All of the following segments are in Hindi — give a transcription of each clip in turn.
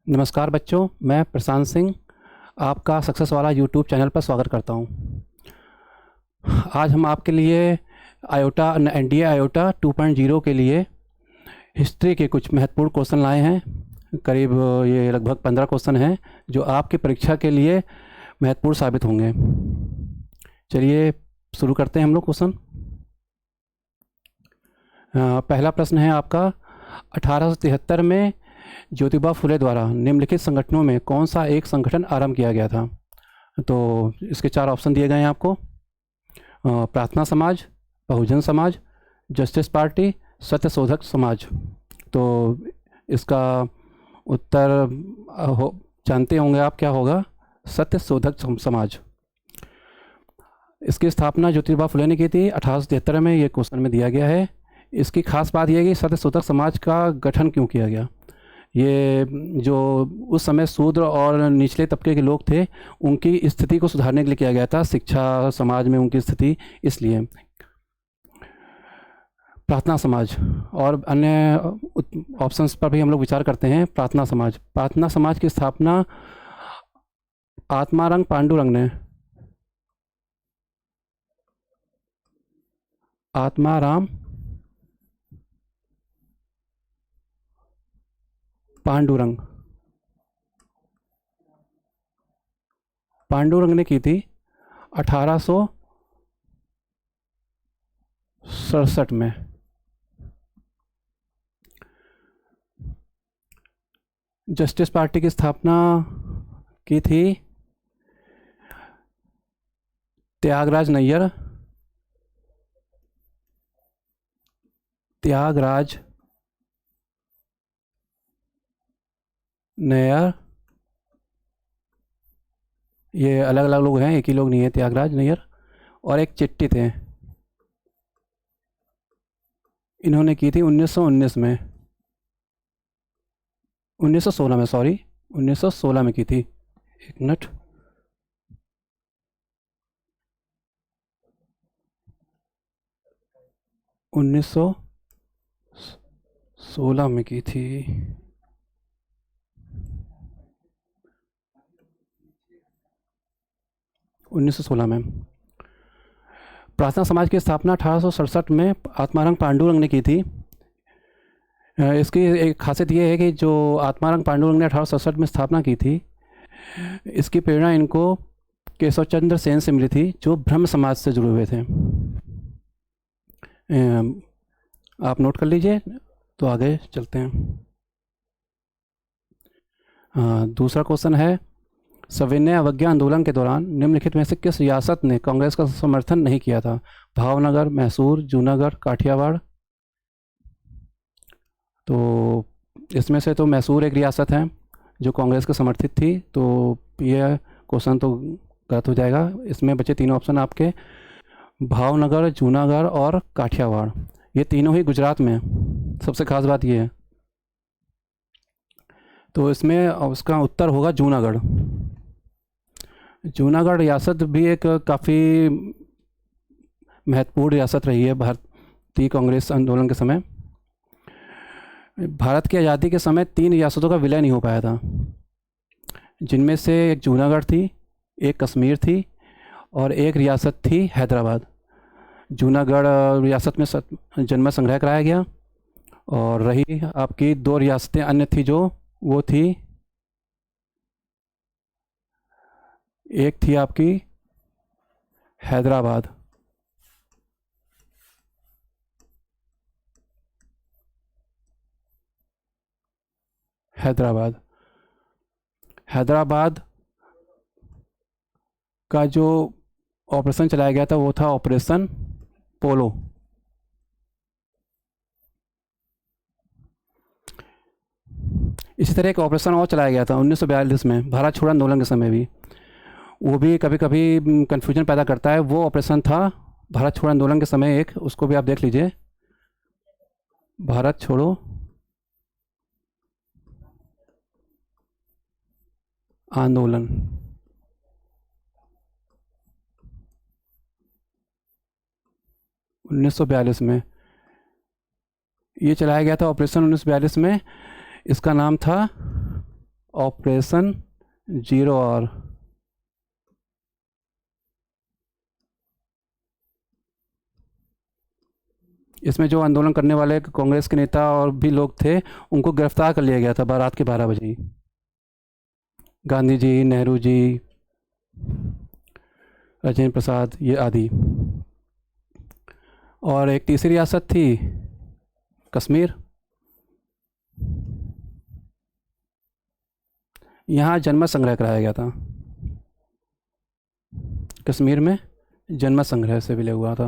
नमस्कार बच्चों, मैं प्रशांत सिंह आपका सक्सेस वाला यूट्यूब चैनल पर स्वागत करता हूं। आज हम आपके लिए आयोटा एनडीए आयोटा 2.0 के लिए हिस्ट्री के कुछ महत्वपूर्ण क्वेश्चन लाए हैं। करीब ये लगभग 15 क्वेश्चन हैं जो आपकी परीक्षा के लिए महत्वपूर्ण साबित होंगे। चलिए शुरू करते हैं हम लोग क्वेश्चन। पहला प्रश्न है आपका, 1873 में ज्योतिबा फुले द्वारा निम्नलिखित संगठनों में कौन सा एक संगठन आरंभ किया गया था? तो इसके 4 ऑप्शन दिए गए हैं आपको। प्रार्थना समाज, बहुजन समाज, जस्टिस पार्टी, सत्यशोधक समाज। तो इसका उत्तर जानते होंगे आप, क्या होगा? सत्यशोधक समाज। इसकी स्थापना ज्योतिबा फुले ने की थी 1873 में। ये क्वेश्चन में दिया गया है। इसकी खास बात यह है कि सत्यशोधक समाज का गठन क्यों किया गया। ये जो उस समय शूद्र और निचले तबके के लोग थे, उनकी स्थिति को सुधारने के लिए किया गया था, शिक्षा समाज में उनकी स्थिति, इसलिए। प्रार्थना समाज और अन्य ऑप्शंस पर भी हम लोग विचार करते हैं। प्रार्थना समाज की स्थापना आत्माराम पांडुरंग ने पांडुरंग ने की थी 1867 में। जस्टिस पार्टी की स्थापना की थी त्यागराज नैयर ये अलग अलग लोग हैं, एक ही लोग नहीं है। त्यागराज नैयर और एक चिट्टी थे, इन्होंने की थी 1916 में 1916 में की थी। एक मिनट, उन्नीस सौ 16 में की थी। में प्रार्थना समाज की स्थापना 1867 में आत्माराम पांडुरंग ने की थी। इसकी एक खासियत ये है कि जो आत्माराम पांडुरंग ने 1867 में स्थापना की थी, इसकी प्रेरणा इनको केशव चंद्र सेन से मिली थी, जो ब्रह्म समाज से जुड़े हुए थे। आप नोट कर लीजिए, तो आगे चलते हैं। दूसरा क्वेश्चन है, सविनय अवज्ञा आंदोलन के दौरान निम्नलिखित में से किस रियासत ने कांग्रेस का समर्थन नहीं किया था? भावनगर, मैसूर, जूनागढ़, काठियावाड़। तो इसमें से तो मैसूर एक रियासत है जो कांग्रेस के समर्थित थी, तो यह क्वेश्चन तो गलत हो जाएगा। इसमें बचे 3 ऑप्शन आपके, भावनगर, जूनागढ़ और काठियावाड़। ये तीनों ही गुजरात में। सबसे खास बात ये है, तो इसमें उसका उत्तर होगा जूनागढ़। जूनागढ़ रियासत भी एक काफ़ी महत्वपूर्ण रियासत रही है भारतीय कांग्रेस आंदोलन के समय। भारत की आज़ादी के समय 3 रियासतों का विलय नहीं हो पाया था, जिनमें से एक जूनागढ़ थी, एक कश्मीर थी और एक रियासत थी हैदराबाद। जूनागढ़ रियासत में जनमत संग्रह कराया गया, और रही आपकी 2 रियासतें अन्य थी, जो वो थी, एक थी आपकी हैदराबाद, हैदराबाद का जो ऑपरेशन चलाया गया था वो था ऑपरेशन पोलो। इसी तरह एक ऑपरेशन और चलाया गया था 1942 में, भारत छोड़ो आंदोलन के समय भी। वो भी कभी कभी कन्फ्यूजन पैदा करता है। वो ऑपरेशन था भारत छोड़ो आंदोलन के समय एक, उसको भी आप देख लीजिए, भारत छोड़ो आंदोलन। (1942) में ये चलाया गया था ऑपरेशन 1942 में। इसका नाम था ऑपरेशन जीरो और इसमें जो आंदोलन करने वाले कांग्रेस के नेता और भी लोग थे, उनको गिरफ्तार कर लिया गया था रात के 12 बजे ही। गांधी जी, नेहरू जी, राजेंद्र प्रसाद, ये आदि। और एक तीसरी रियासत थी कश्मीर। यहाँ जनमत संग्रह कराया गया था। कश्मीर में जनमत संग्रह से विलय हुआ था।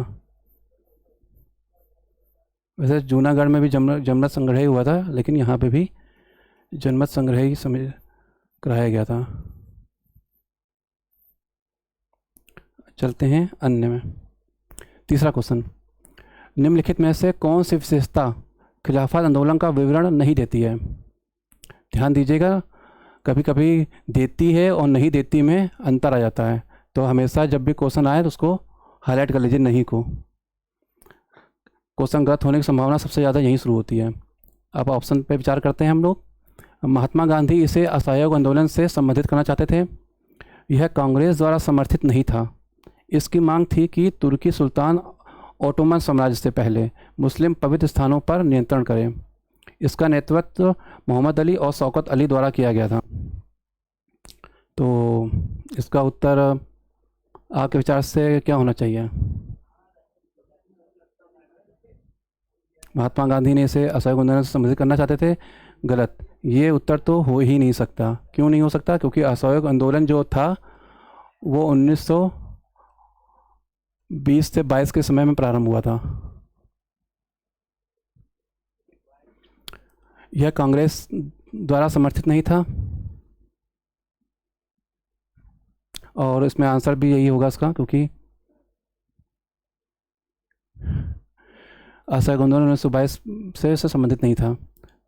वैसे जूनागढ़ में भी जनमत संग्रह ही हुआ था, लेकिन यहाँ पे भी जनमत संग्रह ही समय कराया गया था। चलते हैं अन्य में। तीसरा क्वेश्चन, निम्नलिखित में से कौन सी विशेषता खिलाफत आंदोलन का विवरण नहीं देती है? ध्यान दीजिएगा, कभी कभी देती है और नहीं देती में अंतर आ जाता है, तो हमेशा जब भी क्वेश्चन आए तो उसको हाईलाइट कर लीजिए नहीं को। क्वेश्चन गलत होने की संभावना सबसे ज़्यादा यहीं शुरू होती है। अब ऑप्शन पे विचार करते हैं हम लोग। महात्मा गांधी इसे असहयोग आंदोलन से संबंधित करना चाहते थे। यह कांग्रेस द्वारा समर्थित नहीं था। इसकी मांग थी कि तुर्की सुल्तान ओटोमन साम्राज्य से पहले मुस्लिम पवित्र स्थानों पर नियंत्रण करें। इसका नेतृत्व मोहम्मद अली और शौकत अली द्वारा किया गया था। तो इसका उत्तर आपके विचार से क्या होना चाहिए? महात्मा गांधी ने इसे असहयोग आंदोलन से संबंधित करना चाहते थे। गलत। ये उत्तर तो हो ही नहीं सकता। क्यों नहीं हो सकता? क्योंकि असहयोग आंदोलन जो था वो 1920 से 22 के समय में प्रारंभ हुआ था। यह कांग्रेस द्वारा समर्थित नहीं था, और इसमें आंसर भी यही होगा इसका, क्योंकि असहयोग आंदोलन 1922 से संबंधित नहीं था।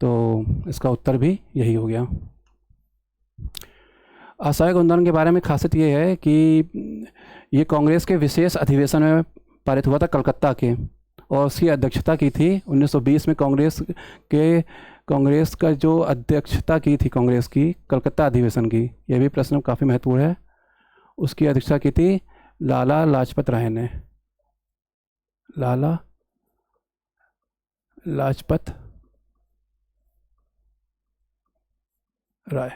तो इसका उत्तर भी यही हो गया। असहयोग आंदोलन के बारे में खासियत ये है कि ये कांग्रेस के विशेष अधिवेशन में पारित हुआ था कलकत्ता के, और उसकी अध्यक्षता की थी 1920 में कांग्रेस का जो अध्यक्षता की थी कांग्रेस की कलकत्ता अधिवेशन की, यह भी प्रश्न काफ़ी महत्वपूर्ण है। उसकी अध्यक्षता की थी लाला लाजपत राय ने। लाला लाजपत राय।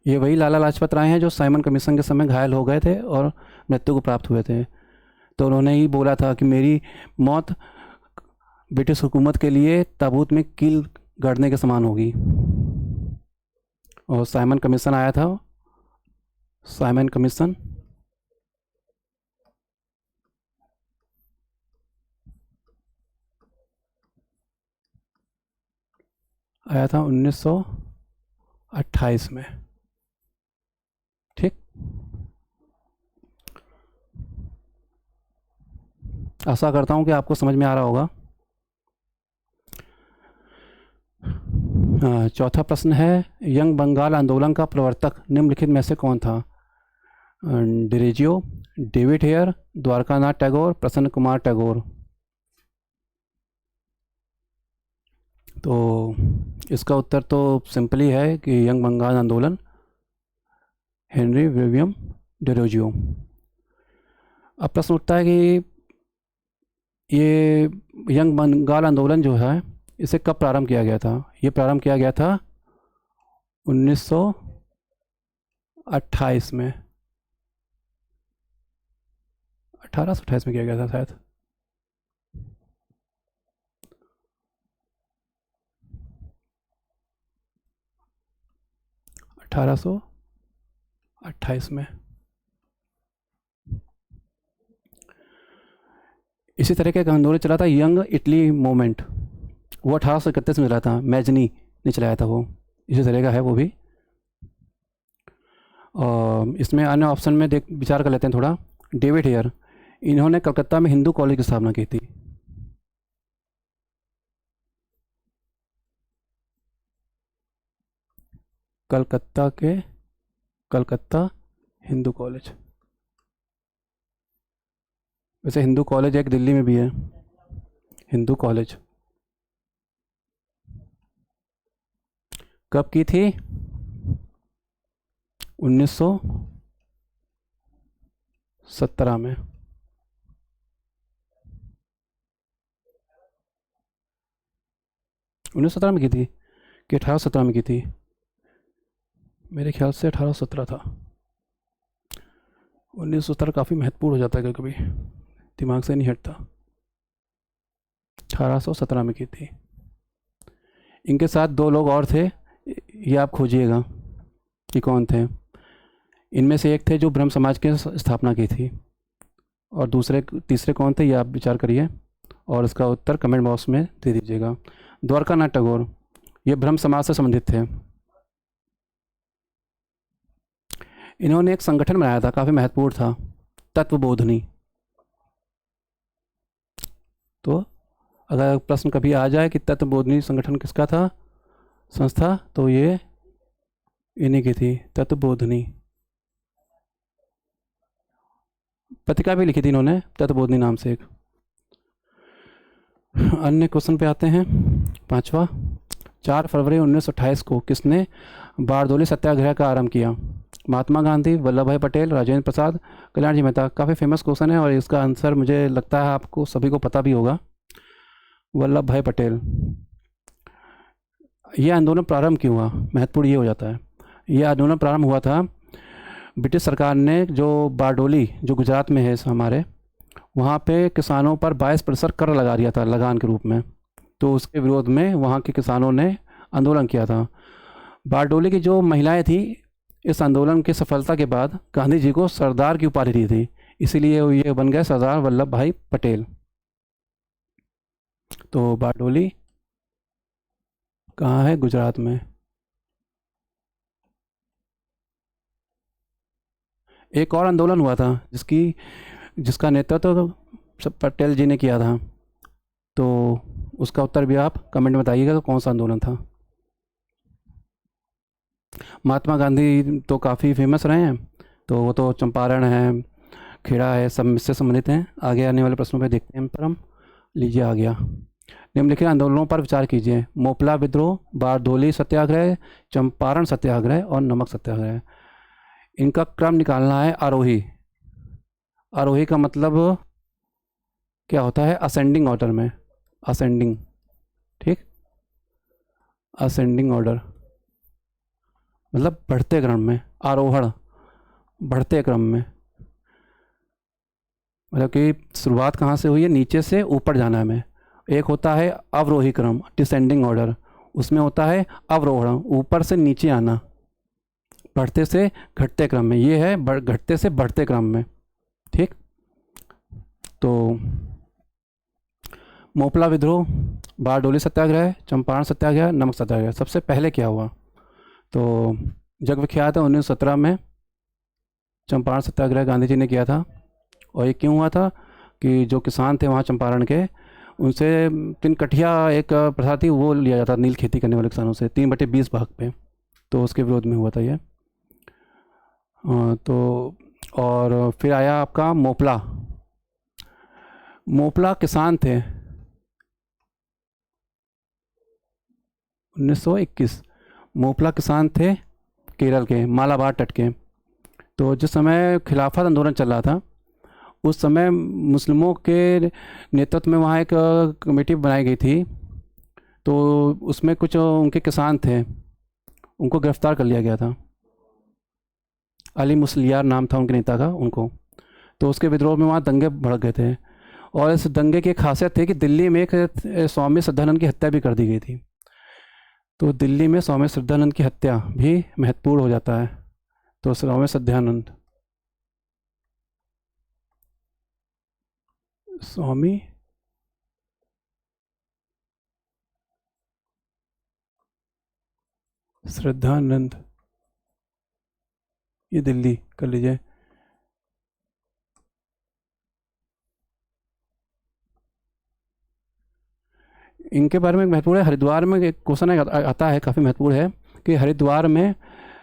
ये वही लाला लाजपत राय हैं जो साइमन कमीशन के समय घायल हो गए थे और मृत्यु को प्राप्त हुए थे। तो उन्होंने ही बोला था कि मेरी मौत ब्रिटिश हुकूमत के लिए ताबूत में कील गाड़ने के समान होगी। और साइमन कमीशन आया था। साइमन कमीशन आया था 1928 में। ठीक। आशा करता हूँ कि आपको समझ में आ रहा होगा। चौथा प्रश्न है, यंग बंगाल आंदोलन का प्रवर्तक निम्नलिखित में से कौन था? डिरेजियो, डेविड हेयर, द्वारकानाथ टैगोर, प्रसन्न कुमार टैगोर। तो इसका उत्तर तो सिंपल ही है कि यंग बंगाल आंदोलन हेनरी विलियम डिरोजियो। अब प्रश्न उठता है कि ये यंग बंगाल आंदोलन जो है इसे कब प्रारंभ किया गया था? ये प्रारंभ किया गया था 1928 में। 1828 में किया गया था शायद। अठारह सौ 28 में। इसी तरह का एक आंदोलन चला था यंग इटली मूवमेंट, वो 1831 में चला था। मैजनी ने चलाया था वो। इसी तरह का है वो भी। और इसमें अन्य ऑप्शन में विचार कर लेते हैं थोड़ा। डेविड हेयर, इन्होंने कलकत्ता में हिंदू कॉलेज की स्थापना की थी। कलकत्ता हिंदू कॉलेज। वैसे हिंदू कॉलेज एक दिल्ली में भी है। हिंदू कॉलेज। कब की थी? 1917 में। 1917 में की थी कि 1817 में की थी? मेरे ख्याल से 1817 था। 1917 काफ़ी महत्वपूर्ण हो जाता है कभी कभी, दिमाग से नहीं हटता। 1817 में की थी। इनके साथ दो लोग और थे, ये आप खोजिएगा कि कौन थे। इनमें से एक थे जो ब्रह्म समाज की स्थापना की थी, और तीसरे कौन थे ये आप विचार करिए और इसका उत्तर कमेंट बॉक्स में दे दीजिएगा। द्वारकानाथ टैगोर, ये ब्रह्म समाज से संबंधित थे। इन्होंने एक संगठन बनाया था, काफ़ी महत्वपूर्ण था, तत्वबोधिनी। तो अगर प्रश्न कभी आ जाए कि तत्वबोधिनी संगठन किसका था, संस्था, तो ये इन्हीं की थी, तत्वबोधिनी। पत्रिका भी लिखी थी इन्होंने तत्वबोधिनी नाम से एक। अन्य क्वेश्चन पे आते हैं। पांचवा, 4 फरवरी 1928 को किसने बारदोली सत्याग्रह का आरंभ किया? महात्मा गांधी, वल्लभ भाई पटेल, राजेंद्र प्रसाद, कल्याण जी मेहता। काफ़ी फेमस क्वेश्चन है और इसका आंसर मुझे लगता है आपको सभी को पता भी होगा, वल्लभ भाई पटेल। यह आंदोलन प्रारंभ क्यों हुआ, महत्वपूर्ण ये हो जाता है। यह आंदोलन प्रारंभ हुआ था, ब्रिटिश सरकार ने जो बारडोली जो गुजरात में है हमारे, वहाँ पे किसानों पर 22% कर लगा दिया था लगान के रूप में। तो उसके विरोध में वहाँ के किसानों ने आंदोलन किया था। बारडोली की जो महिलाएं थी, इस आंदोलन की सफलता के बाद गांधी जी को सरदार की उपाधि दी थी, इसीलिए ये बन गए सरदार वल्लभ भाई पटेल। तो बारडोली कहाँ है? गुजरात में। एक और आंदोलन हुआ था जिसका नेतृत्व तो पटेल जी ने किया था, तो उसका उत्तर भी आप कमेंट में बताइएगा तो कौन सा आंदोलन था। महात्मा गांधी तो काफ़ी फेमस रहे हैं, तो वो तो चंपारण है, खेड़ा है, सब इससे संबंधित हैं। आगे आने वाले प्रश्नों पे देखते हैं पर हम। लीजिए आ गया। निम्नलिखित आंदोलनों पर विचार कीजिए। मोपला विद्रोह, बारदोली सत्याग्रह, चंपारण सत्याग्रह और नमक सत्याग्रह। इनका क्रम निकालना है आरोही। आरोही का मतलब क्या होता है? असेंडिंग ऑर्डर में, असेंडिंग, ठीक, असेंडिंग ऑर्डर मतलब बढ़ते क्रम में, आरोहण बढ़ते क्रम में, मतलब कि शुरुआत कहाँ से हुई है, नीचे से ऊपर जाना है हमें। एक होता है अवरोही क्रम, डिसेंडिंग ऑर्डर, उसमें होता है अवरोहण, ऊपर से नीचे आना, बढ़ते से घटते क्रम में। ये है घटते से बढ़ते क्रम में, ठीक। तो मोपला विद्रोह, बारडोली सत्याग्रह, चंपारण सत्याग्रह, नमक सत्याग्रह। सबसे पहले क्या हुआ? तो जग विख्यात है 1917 में चंपारण सत्याग्रह गांधी जी ने किया था। और ये क्यों हुआ था कि जो किसान थे वहाँ चंपारण के, उनसे 3 कठिया एक प्रथा थी, वो लिया जाता नील खेती करने वाले किसानों से 3/20 भाग पे, तो उसके विरोध में हुआ था ये। तो और फिर आया आपका मोपला। मोपला किसान थे 1921। मोपला किसान थे केरल के मालाबार तट के। तो जिस समय खिलाफत आंदोलन चल रहा था, उस समय मुस्लिमों के नेतृत्व में वहाँ एक कमेटी बनाई गई थी। तो उसमें कुछ उनके किसान थे, उनको गिरफ्तार कर लिया गया था। अली मुसलियार नाम था उनके नेता का, उनको। तो उसके विद्रोह में वहाँ दंगे भड़क गए थे। और इस दंगे की खासियत थी कि दिल्ली में एक स्वामी श्रद्धानंद की हत्या भी कर दी गई थी। तो दिल्ली में स्वामी श्रद्धानंद की हत्या भी महत्वपूर्ण हो जाता है। तो स्वामी श्रद्धानंद, स्वामी श्रद्धानंद, ये दिल्ली कर लीजिए। इनके बारे में महत्वपूर्ण है, हरिद्वार में एक क्वेश्चन आता है, काफ़ी महत्वपूर्ण है कि हरिद्वार में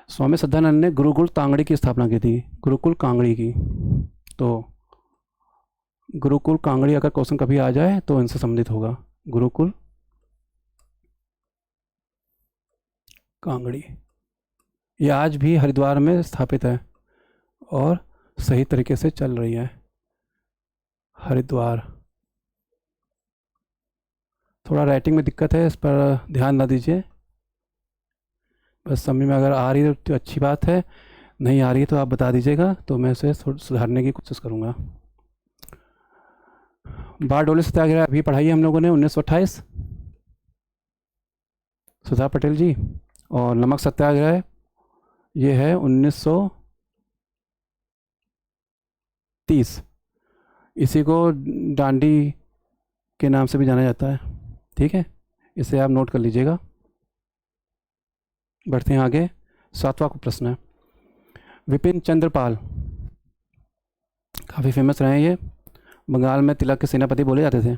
स्वामी श्रद्धानंद ने गुरुकुल कांगड़ी की स्थापना की थी, गुरुकुल कांगड़ी की। तो गुरुकुल कांगड़ी, अगर क्वेश्चन कभी आ जाए तो इनसे संबंधित होगा। गुरुकुल कांगड़ी, ये आज भी हरिद्वार में स्थापित है और सही तरीके से चल रही है। हरिद्वार, थोड़ा राइटिंग में दिक्कत है, इस पर ध्यान ना दीजिए। बस समझ में अगर आ रही है तो अच्छी बात है, नहीं आ रही है तो आप बता दीजिएगा, तो मैं उसे सुधारने की कोशिश करूँगा। बारडोली सत्याग्रह अभी पढ़ाई है हम लोगों ने, 1928, सुधा पटेल जी। और नमक सत्याग्रह ये है 1930, इसी को डांडी के नाम से भी जाना जाता है। ठीक है, इसे आप नोट कर लीजिएगा। बढ़ते हैं आगे। 7वां प्रश्न है, विपिन चंद्र पाल, काफ़ी फेमस रहे हैं ये, बंगाल में तिलक के सेनापति बोले जाते थे,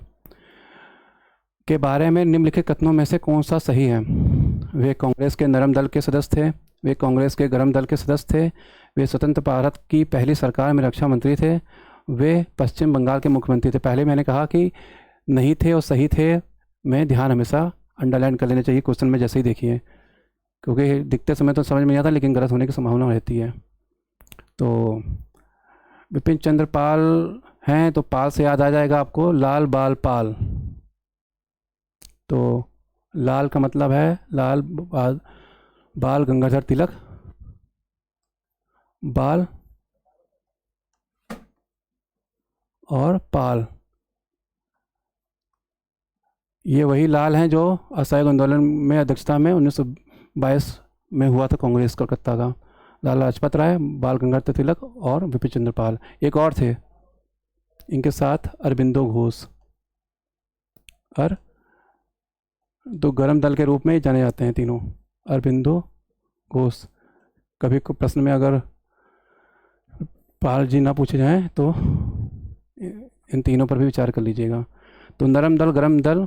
के बारे में निम्नलिखित कथनों में से कौन सा सही है? वे कांग्रेस के नरम दल के सदस्य थे, वे कांग्रेस के गरम दल के सदस्य थे, वे स्वतंत्र भारत की पहली सरकार में रक्षा मंत्री थे, वे पश्चिम बंगाल के मुख्यमंत्री थे। पहले मैंने कहा कि नहीं थे और सही थे में ध्यान हमेशा अंडरलाइन कर लेना चाहिए क्वेश्चन में जैसे ही देखिए, क्योंकि दिखते समय तो समझ में नहीं आता लेकिन गलत होने की संभावना रहती है। तो विपिन चंद्र पाल हैं तो पाल से याद आ जाएगा आपको लाल बाल पाल। तो लाल का मतलब है लाल बाल गंगाधर तिलक, बाल और पाल, ये वही लाल हैं जो असहयोग आंदोलन में अध्यक्षता में 1922 में हुआ था कांग्रेस कलकत्ता का। लाला लाजपत राय, बाल गंगाधर तिलक और विपिन चंद्र पाल। एक और थे इनके साथ, अरबिंदो घोष, और दो गरम दल के रूप में जाने जाते हैं तीनों, अरबिंदो घोष। कभी को प्रश्न में अगर पाल जी ना पूछे जाएं तो इन तीनों पर भी विचार कर लीजिएगा। तो नरम दल गरम दल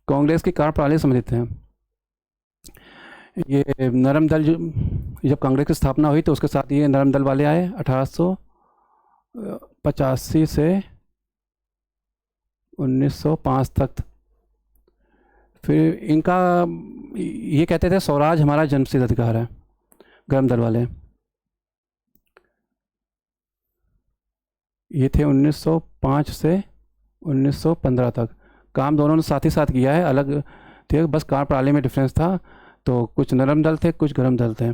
कांग्रेस की कार्यप्रणाली संबंधित हैं। ये नरम दल जब कांग्रेस की स्थापना हुई तो उसके साथ ये नरम दल वाले आए 1885 से 1905 तक। फिर इनका ये कहते थे स्वराज हमारा जन्मसिद्ध अधिकार है, गरम दल वाले। ये थे 1905 से 1915 तक। काम दोनों ने साथ ही साथ किया है, अलग थे, बस कार्यप्रणाली में डिफरेंस था। तो कुछ नरम दल थे, कुछ गरम दल थे।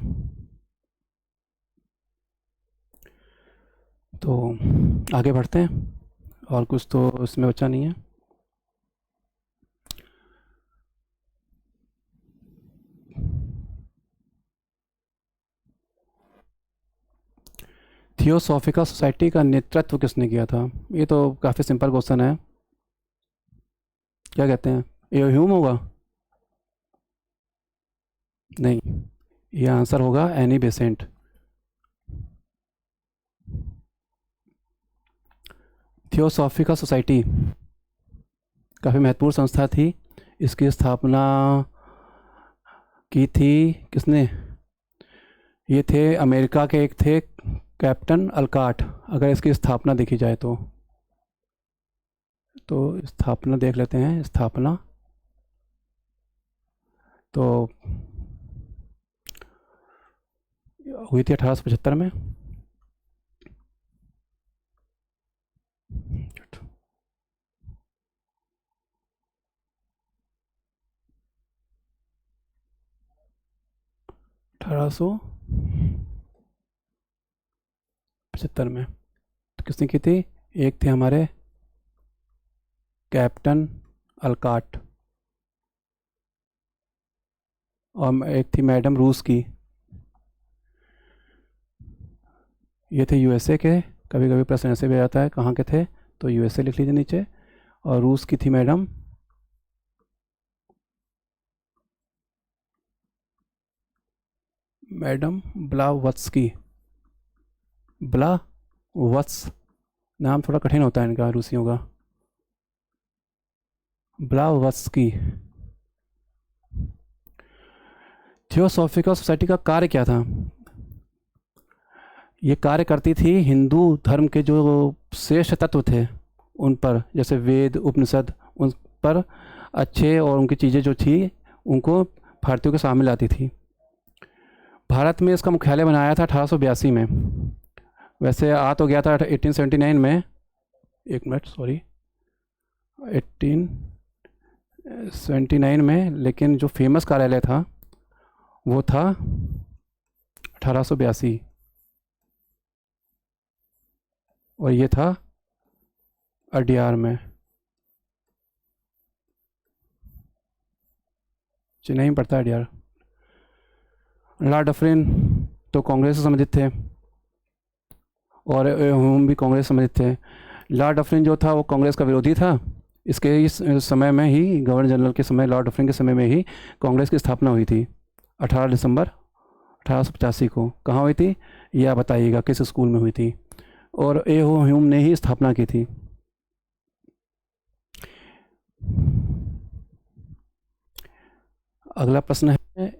तो आगे बढ़ते हैं, और कुछ तो इसमें बचा नहीं है। थियोसॉफिकल सोसाइटी का नेतृत्व किसने किया था? ये तो काफ़ी सिंपल क्वेश्चन है, क्या कहते हैं, ये ह्यूम होगा? नहीं, ये आंसर होगा एनी बेसेंट। थियोसॉफिकल सोसाइटी काफ़ी महत्वपूर्ण संस्था थी, इसकी स्थापना की थी किसने? ये थे अमेरिका के एक थे कैप्टन अल्काट। अगर इसकी स्थापना देखी जाए तो स्थापना देख लेते हैं। स्थापना तो हुई थी 1875 में। में तो किसने की थी? एक थे हमारे कैप्टन अल्काट, और एक थी मैडम रूस की। ये थे यूएसए के। कभी कभी प्रश्न ऐसे भी आता है कहाँ के थे, तो यूएसए लिख लीजिए नीचे। और रूस की थी मैडम ब्लावत्स्की। ब्लावत्स नाम थोड़ा कठिन होता है इनका, रूसियों का। ब्लावत्स्की। थियोसॉफिकल सोसाइटी का कार्य क्या था? ये कार्य करती थी हिंदू धर्म के जो श्रेष्ठ तत्व थे उन पर, जैसे वेद उपनिषद, उन पर अच्छे और उनकी चीज़ें जो थी उनको भारतीयों के सामने लाती थी। भारत में इसका मुख्यालय बनाया था 1882 में। वैसे आ तो गया था 1879 में, एक मिनट सॉरी, 1879 में, लेकिन जो फेमस कार्यालय था वो था 1882, और ये था अडियार में, चेन्नई में पड़ता है अडियार। लॉर्ड डफरिन तो कांग्रेस से संबंधित थे और हम भी कांग्रेस से संबंधित थे। लॉर्ड डफरिन जो था वो कांग्रेस का विरोधी था। इसके इस समय में ही, गवर्नर जनरल के समय, लॉर्ड डफरिन के समय में ही कांग्रेस की स्थापना हुई थी 18 दिसंबर 1885 को। कहाँ हुई थी ये आप बताइएगा, किस स्कूल में हुई थी, और ए हो ह्यूम ने ही स्थापना की थी। अगला प्रश्न है,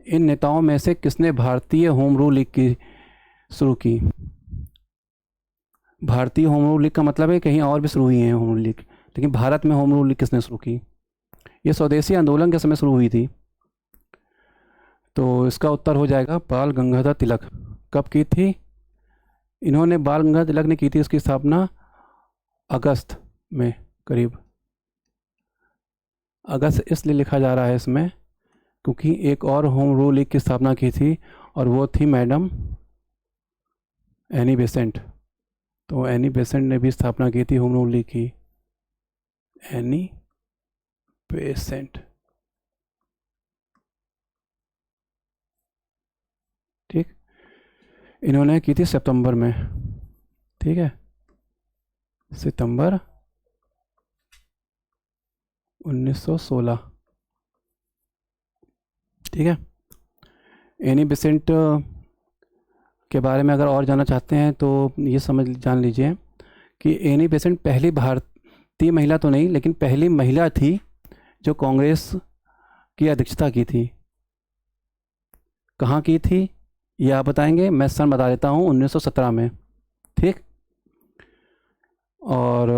इन नेताओं में से किसने भारतीय होम रूल लीग की शुरू की? भारतीय होम रूल लीग का मतलब है कहीं और भी शुरू हुई है होम रूल लीग, लेकिन भारत में होम रूल लीग किसने शुरू की? ये स्वदेशी आंदोलन के समय शुरू हुई थी। तो इसका उत्तर हो जाएगा बाल गंगाधर तिलक। कब की थी इन्होंने? बाल गंगाधर तिलक ने की थी इसकी स्थापना अगस्त में, करीब अगस्त इसलिए लिखा जा रहा है इसमें क्योंकि एक और होम रूल लीग की स्थापना की थी और वो थी मैडम एनी बेसेंट। तो एनी बेसेंट ने भी स्थापना की थी होम रूल लीग की, एनी बेसेंट। ठीक, इन्होंने की थी सितंबर में, ठीक है, सितंबर 1916, ठीक है। एनी बेसेंट के बारे में अगर और जानना चाहते हैं तो ये जान लीजिए कि एनी बेसेंट पहली भारतीय महिला तो नहीं, लेकिन पहली महिला थी जो कांग्रेस की अध्यक्षता की थी। कहाँ की थी ये आप बताएंगे, मैं सन बता देता हूँ, 1917 में, ठीक। और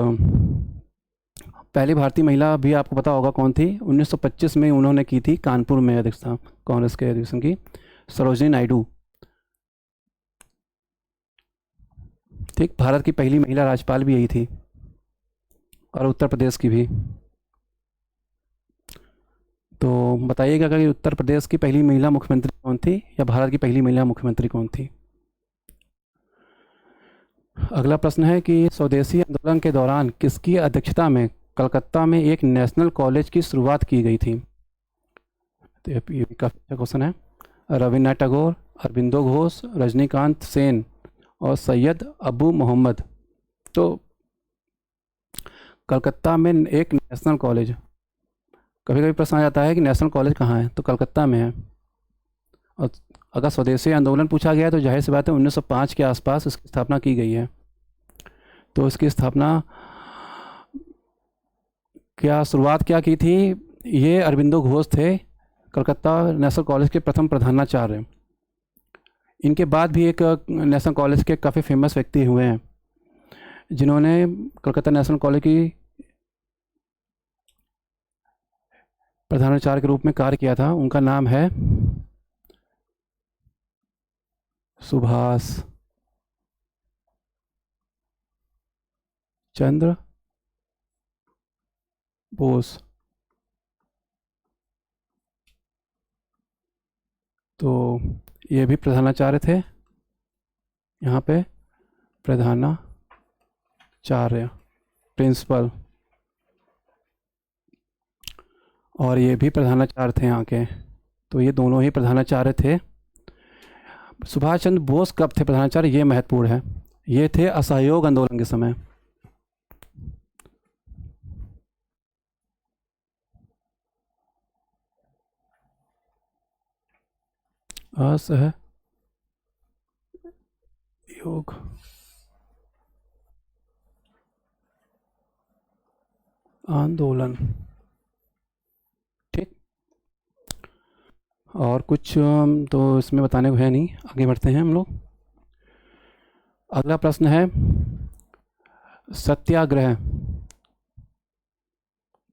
पहली भारतीय महिला भी आपको पता होगा कौन थी, 1925 में उन्होंने की थी कानपुर में अध्यक्षता कांग्रेस के अधिवेशन की, सरोजिनी नायडू, ठीक। भारत की पहली महिला राज्यपाल भी यही थी, और उत्तर प्रदेश की भी। तो बताइएगा कि उत्तर प्रदेश की पहली महिला मुख्यमंत्री कौन थी, या भारत की पहली महिला मुख्यमंत्री कौन थी? अगला प्रश्न है कि स्वदेशी आंदोलन के दौरान किसकी अध्यक्षता में कलकत्ता में एक नेशनल कॉलेज की शुरुआत की गई थी? तो ये भी काफ़ी अच्छा क्वेश्चन है। रविन्द्रनाथ टैगोर, अरबिंदो घोष, रजनीकांत सेन और सैयद अबू मोहम्मद। तो कलकत्ता में एक नेशनल कॉलेज, कभी कभी प्रश्न आ जाता है कि नेशनल कॉलेज कहाँ है, तो कलकत्ता में है। और अगर स्वदेशी आंदोलन पूछा गया है तो जाहिर सी बात है 1905 के आसपास इसकी स्थापना की गई है। तो इसकी स्थापना शुरुआत क्या की थी, ये अरबिंदो घोष थे, कलकत्ता नेशनल कॉलेज के प्रथम प्रधानाचार्य। इनके बाद भी एक नेशनल कॉलेज के काफ़ी फेमस व्यक्ति हुए हैं जिन्होंने कलकत्ता नेशनल कॉलेज की प्रधानाचार्य के रूप में कार्य किया था। उनका नाम है सुभाष चंद्र बोस। तो ये भी प्रधानाचार्य थे, यहाँ पे प्रधानाचार्य, प्रिंसिपल, और ये भी प्रधानाचार्य थे यहाँ के। तो ये दोनों ही प्रधानाचार्य थे। सुभाष चंद्र बोस कब थे प्रधानाचार्य, ये महत्वपूर्ण है। ये थे असहयोग आंदोलन के समय। असहयोग आंदोलन, ठीक। और कुछ तो इसमें बताने को है नहीं, आगे बढ़ते हैं हम लोग। अगला प्रश्न है, सत्याग्रह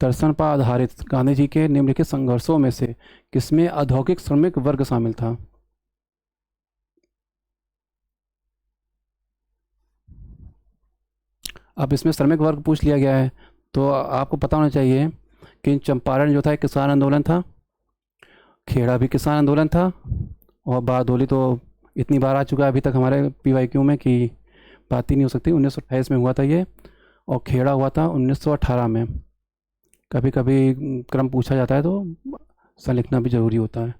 दर्शन पर आधारित गांधी जी के निम्नलिखित संघर्षों में से किसमें औद्योगिक श्रमिक वर्ग शामिल था? अब इसमें श्रमिक वर्ग पूछ लिया गया है, तो आपको पता होना चाहिए कि चंपारण जो था एक किसान आंदोलन था, खेड़ा भी किसान आंदोलन था, और बारदोली तो इतनी बार आ चुका है अभी तक हमारे PYQ में कि बात ही नहीं हो सकती। 1928 में हुआ था ये, और खेड़ा हुआ था 1918 में। कभी कभी क्रम पूछा जाता है तो सन लिखना भी ज़रूरी होता है।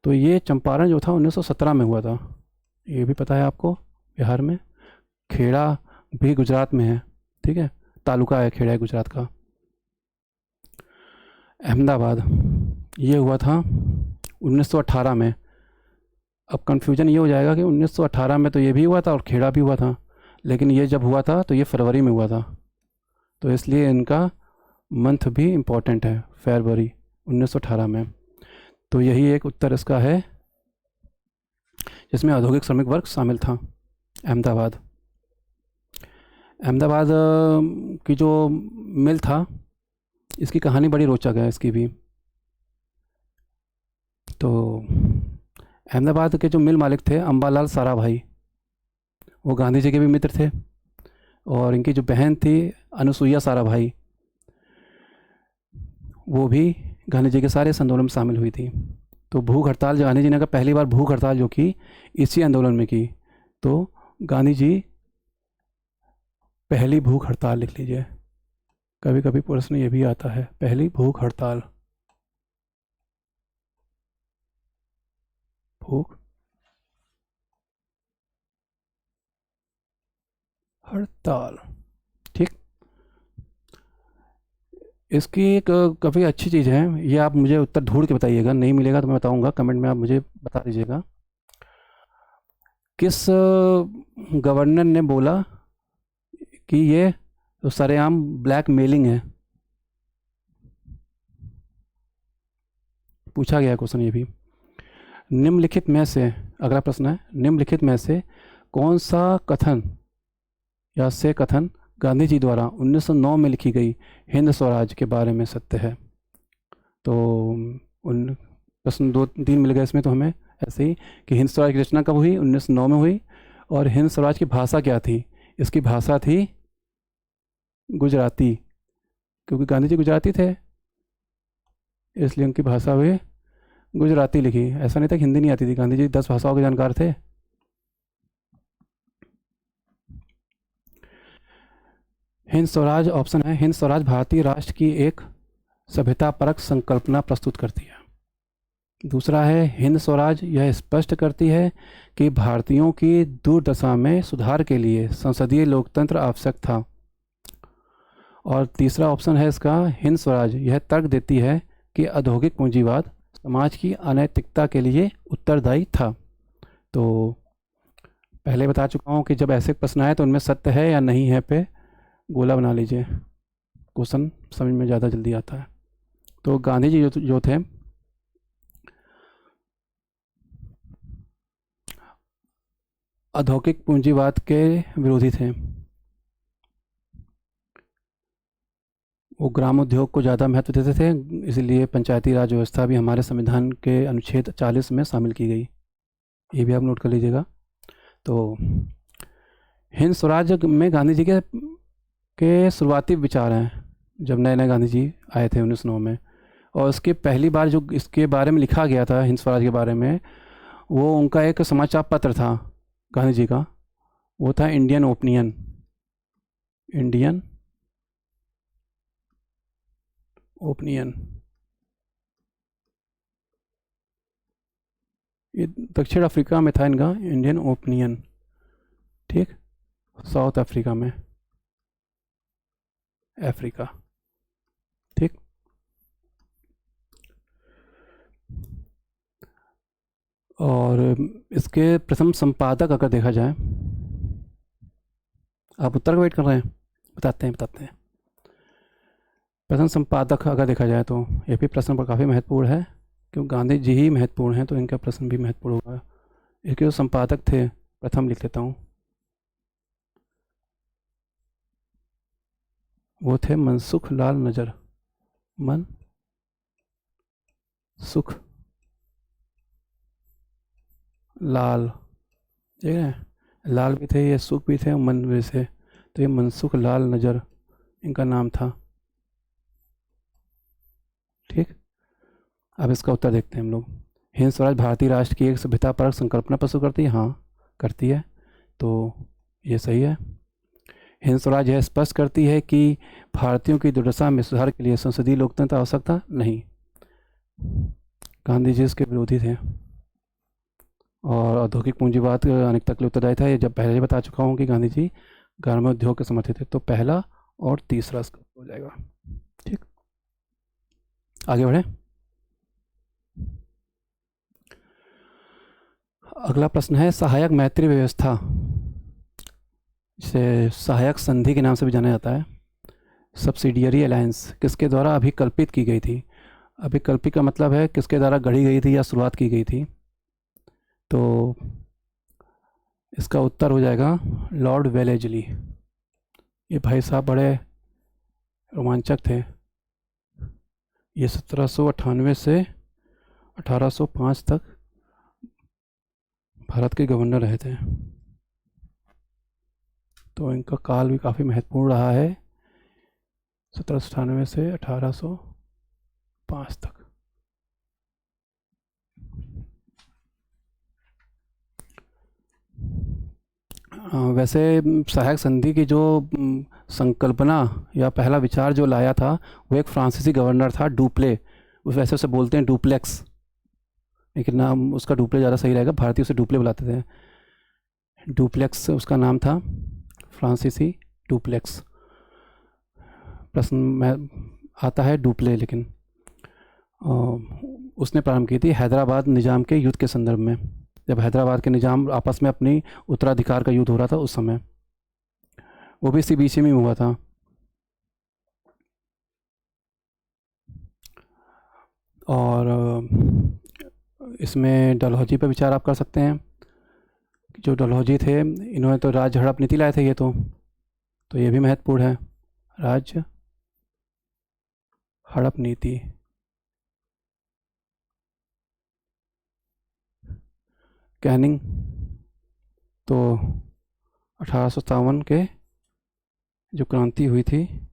तो ये चंपारण जो था 1917 में हुआ था, ये भी पता है आपको, बिहार में। खेड़ा भी गुजरात में है, ठीक है, तालुका है खेड़ा गुजरात का। अहमदाबाद ये हुआ था 1918 में। अब कन्फ्यूजन ये हो जाएगा कि 1918 में तो ये भी हुआ था और खेड़ा भी हुआ था, लेकिन ये जब हुआ था तो ये फरवरी में हुआ था, तो इसलिए इनका मंथ भी इम्पोर्टेंट है, फरवरी 1918 में। तो यही एक उत्तर इसका है जिसमें औद्योगिक श्रमिक वर्ग शामिल था, अहमदाबाद। अहमदाबाद की जो मिल था, इसकी कहानी बड़ी रोचक है इसकी भी। तो अहमदाबाद के जो मिल मालिक थे अम्बालाल साराभाई, वो गांधी जी के भी मित्र थे, और इनकी जो बहन थी अनुसुईया साराभाई, वो भी गांधी जी के सारे इस आंदोलन में शामिल हुई थी। तो भूख हड़ताल जो गांधी जी ने कहा पहली बार भूख हड़ताल जो की इसी आंदोलन में की, तो गांधी जी पहली भूख हड़ताल लिख लीजिए, कभी कभी प्रश्न ये भी आता है, पहली भूख हड़ताल, भूख हड़ताल, ठीक। इसकी एक काफ़ी अच्छी चीज़ है, ये आप मुझे उत्तर ढूंढ के बताइएगा, नहीं मिलेगा तो मैं बताऊंगा, कमेंट में आप मुझे बता दीजिएगा। किस गवर्नर ने बोला कि ये तो सरेआम ब्लैक मेलिंग है? पूछा गया क्वेश्चन ये भी। निम्नलिखित में से, अगला प्रश्न है, निम्नलिखित में से कौन सा कथन या से कथन गांधी जी द्वारा 1909 में लिखी गई हिंद स्वराज के बारे में सत्य है? तो उन प्रश्न 2-3 मिल गए इसमें तो हमें ऐसे ही, कि हिंद स्वराज की रचना कब हुई, 1909 में हुई, और हिंद स्वराज की भाषा क्या थी? इसकी भाषा थी गुजराती, क्योंकि गांधी जी गुजराती थे, इसलिए उनकी भाषा हुई गुजराती लिखी। ऐसा नहीं था कि हिंदी नहीं आती थी, गांधी जी 10 भाषाओं के जानकार थे। हिंद स्वराज, ऑप्शन है हिंद स्वराज भारतीय राष्ट्र की एक सभ्यता परक संकल्पना प्रस्तुत करती है। दूसरा है हिंद स्वराज यह स्पष्ट करती है कि भारतीयों की दुर्दशा में सुधार के लिए संसदीय लोकतंत्र आवश्यक था। और तीसरा ऑप्शन है इसका, हिंद स्वराज यह तर्क देती है कि औद्योगिक पूंजीवाद समाज की अनैतिकता के लिए उत्तरदायी था। तो पहले बता चुका हूँ कि जब ऐसे प्रश्न आए तो उनमें सत्य है या नहीं है पे गोला बना लीजिए, क्वेश्चन समझ में ज़्यादा जल्दी आता है। तो गांधी जी जो थे औद्योगिक पूंजीवाद के विरोधी थे, वो ग्राम उद्योग को ज़्यादा महत्व देते थे, इसलिए पंचायती राज व्यवस्था भी हमारे संविधान के अनुच्छेद 40 में शामिल की गई, ये भी आप नोट कर लीजिएगा। तो हिंद स्वराज में गांधी जी के शुरुआती विचार हैं, जब नए नए गांधी जी आए थे 1909 में, और उसके पहली बार जो इसके बारे में लिखा गया था हिंद स्वराज के बारे में, वो उनका एक समाचार पत्र था गांधी जी का, वो था इंडियन ओपिनियन, इंडियन ओपिनियन। ये दक्षिण अफ्रीका में था इनका इंडियन ओपिनियन, ठीक, साउथ अफ्रीका में, अफ्रीका, ठीक। और इसके प्रथम संपादक अगर देखा जाए, आप उत्तर का वेट कर रहे हैं, बताते हैं। प्रथम संपादक अगर देखा जाए तो ये भी प्रश्न पर काफ़ी महत्वपूर्ण है, क्योंकि गांधी जी ही महत्वपूर्ण हैं तो इनका प्रश्न भी महत्वपूर्ण होगा। इसके जो संपादक थे, प्रथम लिख लेता हूँ, वो थे मनसुख लाल नजर, मन सुख लाल, ठीक है, लाल भी थे, ये सुख भी थे और मन भी थे, तो ये मनसुख लाल नजर इनका नाम था। ठीक, अब इसका उत्तर देखते हैं हम लोग। हिंद स्वराज भारतीय राष्ट्र की एक सभ्यता परक संकल्पना प्रस्तुत करती है, हाँ करती है, तो ये सही है। हिंद स्वराज यह स्पष्ट करती है कि भारतीयों की दुर्दशा में सुधार के लिए संसदीय लोकतंत्र आवश्यकता नहीं। गांधी जी इसके विरोधी थे। और औद्योगिक पूंजीवाद अनेकता के लिए उत्तरदायी था, ये जब पहले ही बता चुका हूँ कि गांधी जी ग्रामीण उद्योग के समर्थित थे, तो पहला और तीसरा इसका हो जाएगा। ठीक, आगे बढ़े। अगला प्रश्न है सहायक मैत्री व्यवस्था, जिसे सहायक संधि के नाम से भी जाना जाता है, सब्सिडियरी अलायंस किसके द्वारा अभिकल्पित की गई थी? अभिकल्पित का मतलब है किसके द्वारा गढ़ी गई थी या शुरुआत की गई थी? तो इसका उत्तर हो जाएगा लॉर्ड वेलेजली। ये भाई साहब बड़े रोमांचक थे। ये 1798 से 1805 तक भारत के गवर्नर रहे थे, तो इनका काल भी काफ़ी महत्वपूर्ण रहा है, 1798 से 1805 तक। वैसे सहायक संधि की जो संकल्पना या पहला विचार जो लाया था वो एक फ्रांसीसी गवर्नर था, डुप्ले। उस वैसे उसे बोलते हैं डुप्लेक्स, लेकिन नाम उसका डुप्ले ज़्यादा सही रहेगा, भारतीय उसे डुप्ले बुलाते थे। डुप्लेक्स उसका नाम था, फ्रांसीसी डुप्लेक्स। प्रश्न में आता है डुप्ले, लेकिन उसने प्रारंभ की थी हैदराबाद निज़ाम के युद्ध के संदर्भ में, जब हैदराबाद के निज़ाम आपस में अपनी उत्तराधिकार का युद्ध हो रहा था उस समय, वो भी इसी बीच में हुआ था। और इसमें डलहौजी पर विचार आप कर सकते हैं। जो डलहौजी थे इन्होंने तो राज्य हड़प नीति लाए थे, ये तो ये भी महत्वपूर्ण है, राज्य हड़प नीति। कैनिंग तो 1857 के जो क्रांति हुई थी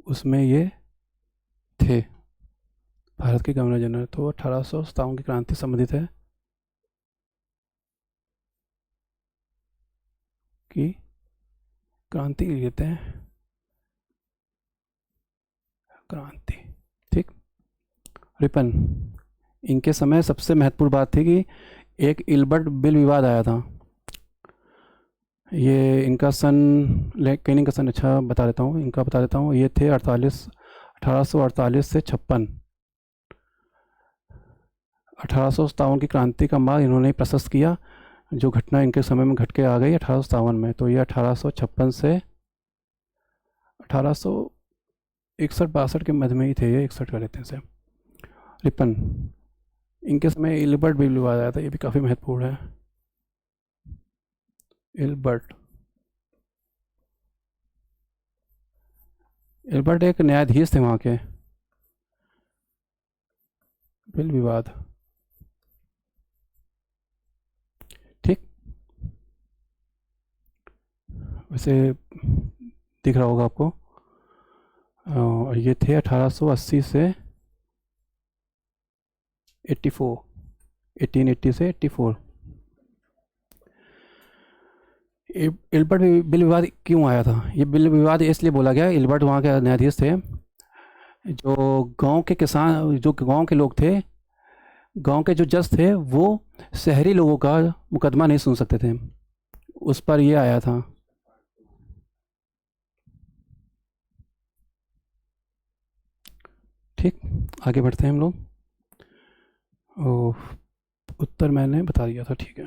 उसमें ये थे भारत के गवर्नर जनरल, तो 1857 की क्रांति संबंधित है कि क्रांति लेते हैं, क्रांति। ठीक, रिपन, इनके समय सबसे महत्वपूर्ण बात थी कि एक इल्बर्ट बिल विवाद आया था। ये इनका कैनिंग का सन अच्छा बता देता हूँ, इनका बता देता हूँ, ये थे 1848 से 56। 1857 की क्रांति का मार्ग इन्होंने प्रशस्त किया, जो घटना इनके समय में घट के आ गई 1857 में, तो ये 1856 से 1861-62 के मध्य में ही थे, ये 61 का लेते हैं से। रिपन, इनके समय इल्बर्ट बिल विवाद आया था, ये भी काफ़ी महत्वपूर्ण है। इल्बर्ट एक न्यायाधीश थे वहाँ के। बिल विवाद, ठीक, वैसे दिख रहा होगा आपको। और ये थे 1880 से 84, 1880 से 84। इल्बर्ट बिल विवाद क्यों आया था? ये बिल विवाद इसलिए बोला गया, इल्बर्ट वहाँ के न्यायाधीश थे, जो गांव के किसान, जो गांव के लोग थे, गांव के जो जज थे, वो शहरी लोगों का मुकदमा नहीं सुन सकते थे, उस पर ये आया था। ठीक, आगे बढ़ते हैं हम लोग। उत्तर मैंने बता दिया था, ठीक है,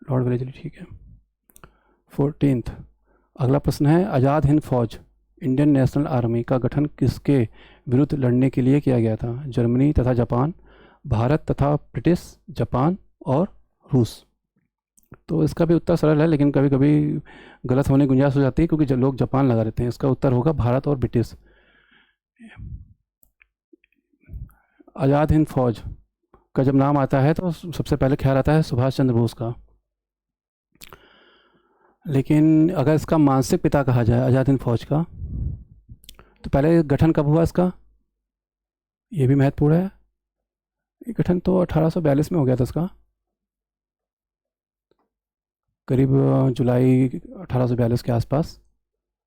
लॉर्ड वेलेस्ली, ठीक है। 14th, अगला प्रश्न है आज़ाद हिंद फौज, इंडियन नेशनल आर्मी का गठन किसके विरुद्ध लड़ने के लिए किया गया था? जर्मनी तथा जापान, भारत तथा ब्रिटिश, जापान और रूस। तो इसका भी उत्तर सरल है, लेकिन कभी कभी गलत होने की गुंजाइश हो जाती है, क्योंकि लोग जापान लगा देते हैं। इसका उत्तर होगा भारत और ब्रिटिश। आज़ाद हिंद फौज का जब नाम आता है तो सबसे पहले ख्याल आता है सुभाष चंद्र बोस का। लेकिन अगर इसका मानसिक पिता कहा जाए आज़ाद हिंद फौज का, तो पहले गठन कब हुआ इसका, ये भी महत्वपूर्ण है। ये गठन तो 1842 में हो गया था इसका, करीब जुलाई 1842 के आसपास।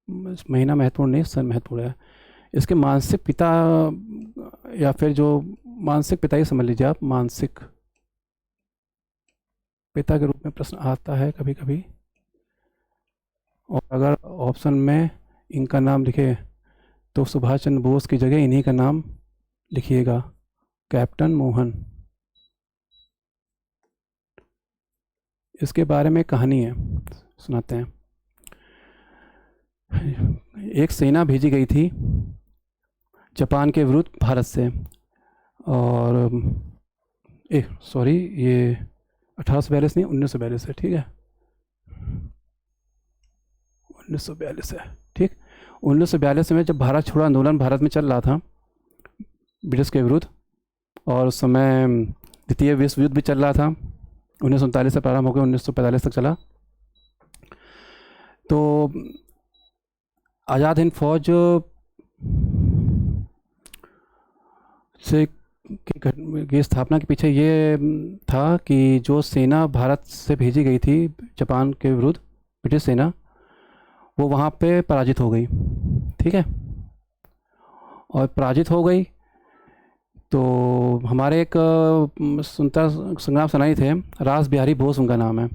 महीना महत्वपूर्ण नहीं, सन महत्वपूर्ण है। इसके मानसिक पिता, या फिर जो मानसिक पिता ही समझ लीजिए आप, मानसिक पिता के रूप में प्रश्न आता है कभी कभी। और अगर ऑप्शन में इनका नाम लिखे तो सुभाष चंद्र बोस की जगह इन्हीं का नाम लिखिएगा, कैप्टन मोहन। इसके बारे में कहानी है, सुनाते हैं। एक सेना भेजी गई थी जापान के विरुद्ध भारत से, और सॉरी, ये 1842 नहीं, 1942 है, ठीक है, 1942 है, ठीक। 1942 में जब भारत छोड़ो आंदोलन भारत में चल रहा था ब्रिटिश के विरुद्ध, और उस समय द्वितीय विश्व युद्ध भी चल रहा था, 1939 से प्रारंभ होकर 1945 तक चला। तो आज़ाद हिंद फौज से की स्थापना के पीछे ये था कि जो सेना भारत से भेजी गई थी जापान के विरुद्ध, ब्रिटिश सेना, वो वहाँ पे पराजित हो गई, ठीक है। और पराजित हो गई तो हमारे एक स्वतंत्रता संग्राम सेनानी थे, रास बिहारी बोस उनका नाम है।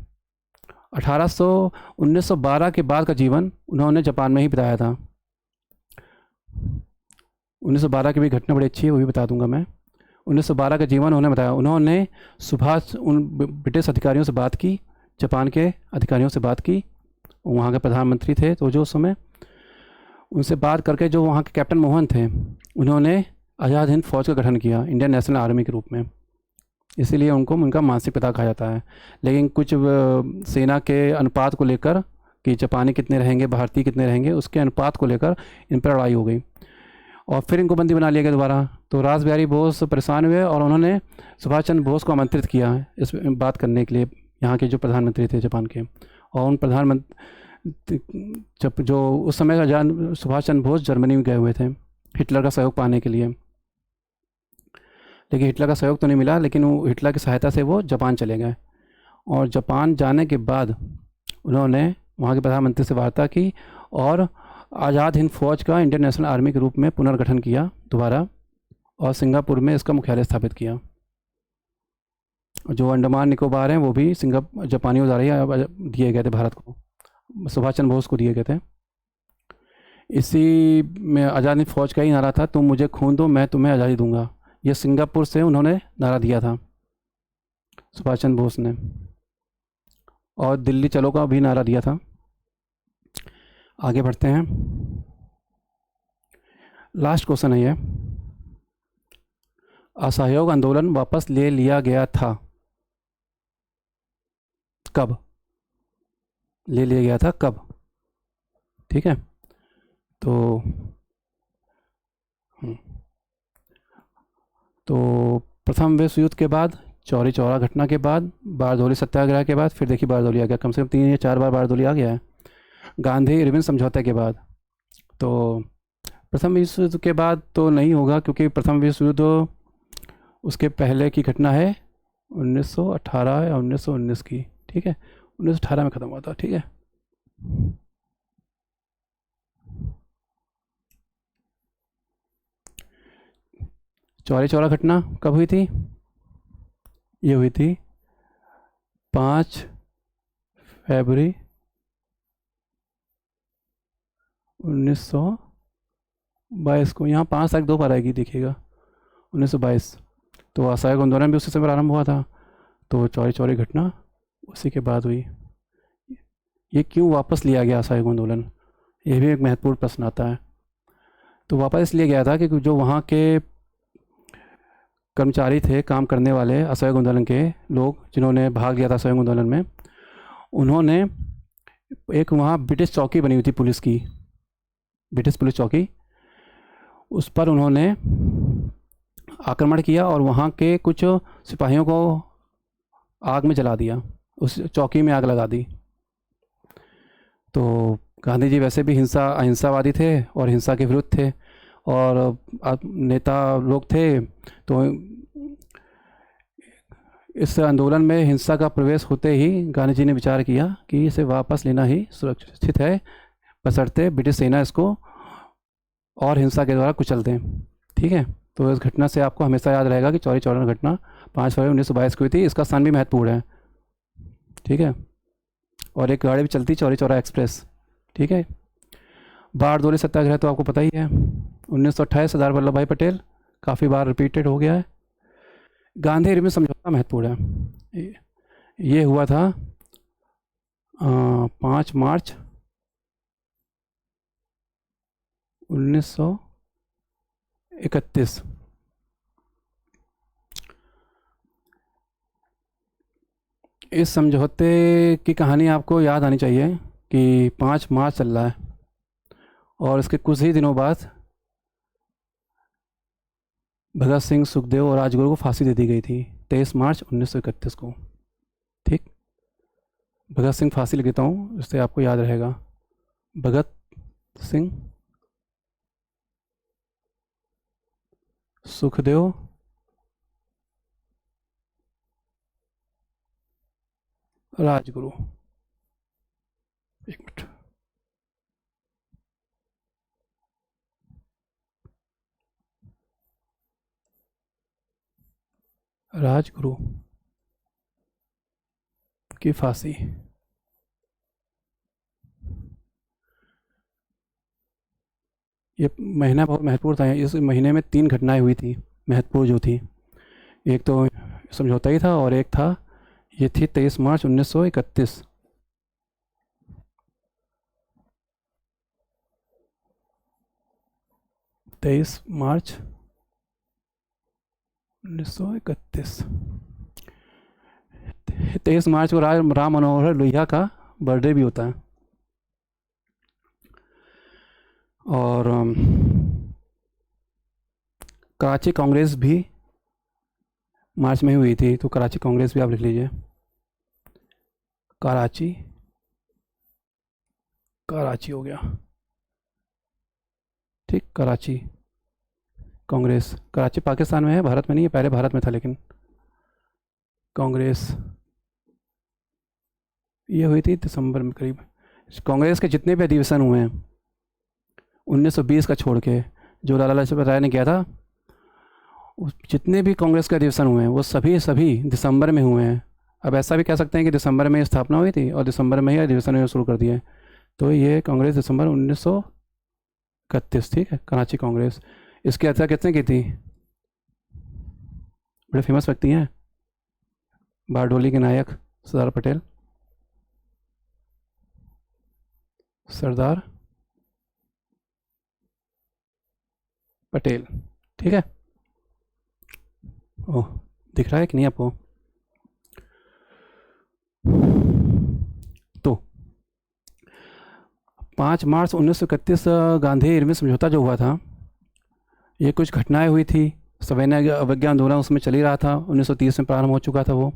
1912 के बाद का जीवन उन्होंने जापान में ही बिताया था। 1912 की भी घटना बड़ी अच्छी है, वो भी बता दूंगा मैं। 1912 का जीवन उन्होंने बताया। उन्होंने उन ब्रिटिश अधिकारियों से बात की, जापान के अधिकारियों से बात की, वहाँ के प्रधानमंत्री थे तो जो उस समय, उनसे बात करके जो वहाँ के कैप्टन मोहन थे, उन्होंने आज़ाद हिंद फौज का गठन किया इंडियन नेशनल आर्मी के रूप में। इसीलिए उनको उनका मानसिक पिता कहा जाता है। लेकिन कुछ सेना के अनुपात को लेकर कि जापानी कितने रहेंगे, भारतीय कितने रहेंगे, उसके अनुपात को लेकर इन पर लड़ाई हो गई और फिर इनको बंदी बना लिया गया दोबारा। तो रास बिहारी बोस परेशान हुए और उन्होंने सुभाष चंद्र बोस को आमंत्रित किया इस बात करने के लिए, यहाँ के जो प्रधानमंत्री थे जापान के। और उन प्रधानमंत्री जब जो उस समय सुभाष चंद्र बोस जर्मनी में गए हुए थे हिटलर का सहयोग पाने के लिए, लेकिन हिटलर का सहयोग तो नहीं मिला, लेकिन वो हिटलर की सहायता से वो जापान चले गए। और जापान जाने के बाद उन्होंने वहाँ के प्रधानमंत्री से वार्ता की और आज़ाद हिंद फौज का इंडियन नेशनल आर्मी के रूप में पुनर्गठन किया दोबारा, और सिंगापुर में इसका मुख्यालय स्थापित किया। जो अंडमान निकोबार हैं वो भी जापानियों द्वारा ही दिए गए थे भारत को, सुभाष चंद्र बोस को दिए गए थे। इसी में आज़ाद हिंद फौज का ही नारा था, तुम मुझे खून दो मैं तुम्हें आज़ादी दूंगा। ये सिंगापुर से उन्होंने नारा दिया था सुभाष चंद्र बोस ने। और दिल्ली चलो का भी नारा दिया था। आगे बढ़ते हैं, लास्ट क्वेश्चन है ये। असहयोग आंदोलन वापस ले लिया गया था, कब ले लिया गया था, कब? ठीक है, तो प्रथम विश्व युद्ध के बाद, चौरी चौरा घटना के बाद, बारदोली सत्याग्रह के बाद, फिर देखिए बारदोली आ गया, कम से कम 3 या 4 बार बारदोली आ गया है। गांधी इरविन समझौते के बाद, तो प्रथम विश्व युद्ध के बाद तो नहीं होगा, क्योंकि प्रथम विश्व युद्ध उसके पहले की घटना है 1918 या 1919 की, ठीक है, 1918 में ख़त्म हुआ था, ठीक है। चौरी चौरा घटना कब हुई थी? ये हुई थी 5 फरवरी 1922 को। यहाँ 5 तारीख 2 बार आएगी, देखिएगा, 1922। तो असहयोग आंदोलन भी उसी समय प्रारंभ हुआ था, तो चौरी चौरी घटना उसी के बाद हुई। ये क्यों वापस लिया गया असहयोग आंदोलन, ये भी एक महत्वपूर्ण प्रश्न आता है। तो वापस इसलिए गया था कि जो वहाँ के कर्मचारी थे, काम करने वाले असहयोग आंदोलन के लोग, जिन्होंने भाग लिया था असहयोग आंदोलन में, उन्होंने एक वहाँ ब्रिटिश चौकी बनी हुई थी पुलिस की, ब्रिटिश पुलिस चौकी, उस पर उन्होंने आक्रमण किया और वहाँ के कुछ सिपाहियों को आग में जला दिया, उस चौकी में आग लगा दी। तो गांधी जी वैसे भी अहिंसावादी थे और हिंसा के विरुद्ध थे, और नेता लोग थे, तो इस आंदोलन में हिंसा का प्रवेश होते ही गांधी जी ने विचार किया कि इसे वापस लेना ही सुरक्षित है, बशर्ते ब्रिटिश सेना इसको और हिंसा के द्वारा कुचल दें। ठीक है, तो इस घटना से आपको हमेशा याद रहेगा कि चौरी चौरा घटना 5 फरवरी 1922 को हुई थी। इसका स्थान भी महत्वपूर्ण है। ठीक है, और एक गाड़ी भी चलती चौरी चौरा एक्सप्रेस। ठीक है, बारडोली सत्याग्रह तो आपको पता ही है, 1928, सरदार वल्लभ भाई पटेल, काफ़ी बार रिपीटेड हो गया है। गांधी इरविन समझौता महत्वपूर्ण है। ये हुआ था 5 मार्च 1931। इस समझौते की कहानी आपको याद आनी चाहिए कि 5 मार्च चल रहा है और इसके कुछ ही दिनों बाद भगत सिंह, सुखदेव और राजगुरु को फांसी दे दी गई थी 23 मार्च 1931 को। ठीक, भगत सिंह फांसी लिख देता हूँ, इससे आपको याद रहेगा। भगत सिंह, सुखदेव, राजगुरु। एक मिनट, राजगुरु की फांसी। ये महीना बहुत महत्वपूर्ण था। इस महीने में 3 घटनाएं हुई थी महत्वपूर्ण जो थी। एक तो समझौता ही था और एक था, ये थी 23 मार्च 1931। तेईस मार्च 1931। 23 मार्च को राम मनोहर लोहिया का बर्थडे भी होता है। और कराची कांग्रेस भी मार्च में हुई थी, तो कराची कांग्रेस भी आप लिख लीजिए। कराची, कराची हो गया। ठीक, कराची कांग्रेस। कराची पाकिस्तान में है, भारत में नहीं है, पहले भारत में था लेकिन। कांग्रेस ये हुई थी दिसंबर में करीब। कांग्रेस के जितने भी अधिवेशन हुए हैं 1920 का छोड़ के, जो लाला लाजपत राय ने किया था, जितने भी कांग्रेस के अधिवेशन हुए हैं वो सभी दिसंबर में हुए हैं। अब ऐसा भी कह सकते हैं कि दिसंबर में स्थापना हुई थी और दिसंबर में ही अधिवेशन में शुरू कर दिए। तो ये कांग्रेस दिसंबर 1931। ठीक है, कराची कांग्रेस। इसकी अध्यक्षता किसने की थी? बड़े फेमस व्यक्ति हैं, बारडोली के नायक सरदार पटेल, सरदार पटेल। ठीक है, ओह दिख रहा है कि नहीं आपको? तो 5 मार्च 1931 गांधी इरविन समझौता जो हुआ था, ये कुछ घटनाएं हुई थी। सविनय अवज्ञा आंदोलन उसमें चल ही रहा था, 1930 में प्रारंभ हो चुका था वो।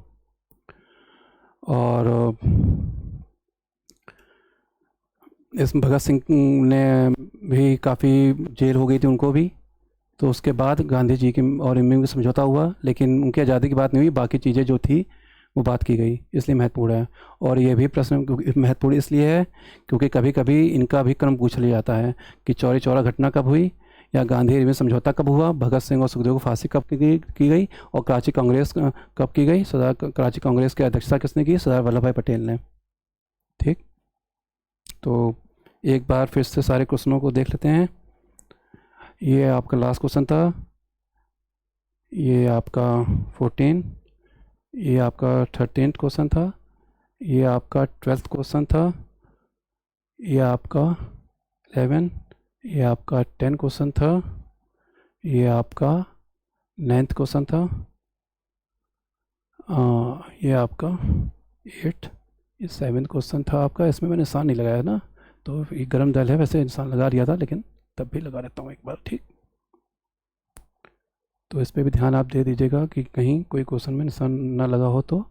और इस भगत सिंह ने भी काफ़ी जेल हो गई थी उनको भी। तो उसके बाद गांधी जी की और इरविन का समझौता हुआ, लेकिन उनकी आज़ादी की बात नहीं हुई, बाकी चीज़ें जो थी वो बात की गई, इसलिए महत्वपूर्ण है। और ये भी प्रश्न महत्वपूर्ण इसलिए है क्योंकि कभी कभी इनका भी क्रम पूछ लिया जाता है कि चौरी चौरा घटना कब हुई, या गांधी इरविन समझौता कब हुआ, भगत सिंह और सुखदेव को फांसी कब की गई, और कराची कांग्रेस कब की गई, कराची कांग्रेस की अध्यक्षता किसने की? सरदार वल्लभ भाई पटेल ने। ठीक, तो एक बार फिर से सारे क्वेश्चनों को देख लेते हैं। ये आपका लास्ट क्वेश्चन था, ये आपका 14, ये आपका 13th क्वेश्चन था, ये आपका 12th क्वेश्चन था, ये आपका 11, ये आपका 10 क्वेश्चन था, ये आपका 9th क्वेश्चन था, ये आपका 8, ये 7वां क्वेश्चन था आपका, इसमें मैंने निशान नहीं लगाया ना, तो ये गर्म दल है, वैसे निशान लगा दिया था लेकिन तब भी लगा देता हूँ एक बार, ठीक। तो इस पे भी ध्यान आप दे दीजिएगा कि कहीं कोई क्वेश्चन में निशान ना लगा हो, तो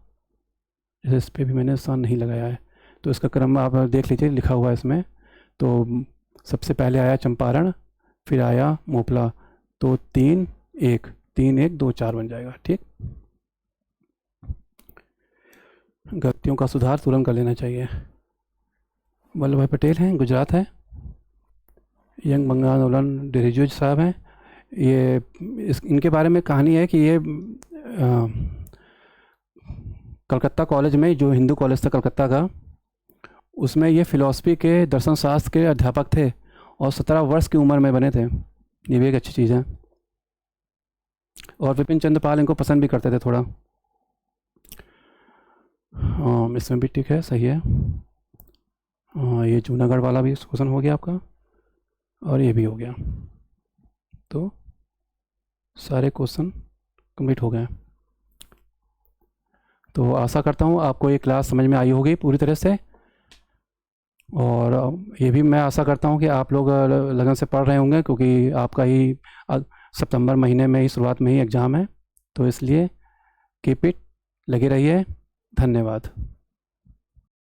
जैसे इस पे भी मैंने निशान नहीं लगाया है। तो इसका क्रम आप देख लीजिए, लिखा हुआ है इसमें। तो सबसे पहले आया चंपारण, फिर आया मोपला, तो 3 1 3 1 2 4 बन जाएगा, ठीक। गलतियों का सुधार तुरंत कर लेना चाहिए। वल्लभ भाई पटेल हैं, गुजरात है। यंग बंगाल आंदोलन रिजिजू साहब हैं। ये इनके बारे में कहानी है कि ये कलकत्ता कॉलेज में, जो हिंदू कॉलेज था कलकत्ता का, उसमें ये फ़िलॉसफी के, दर्शन शास्त्र के अध्यापक थे और 17 वर्ष की उम्र में बने थे। ये भी एक अच्छी चीज़ है। और विपिन चंद्र पाल इनको पसंद भी करते थे थोड़ा। इसमें भी ठीक है, सही है। ये जूनागढ़ वाला भी क्वेश्चन हो गया आपका, और ये भी हो गया। तो सारे क्वेश्चन कंप्लीट हो गए। तो आशा करता हूँ आपको ये क्लास समझ में आई होगी पूरी तरह से। और ये भी मैं आशा करता हूँ कि आप लोग लगन से पढ़ रहे होंगे, क्योंकि आपका ही सितंबर महीने में ही, शुरुआत में ही एग्ज़ाम है। तो इसलिए कीप इट, लगे रहिए। धन्यवाद।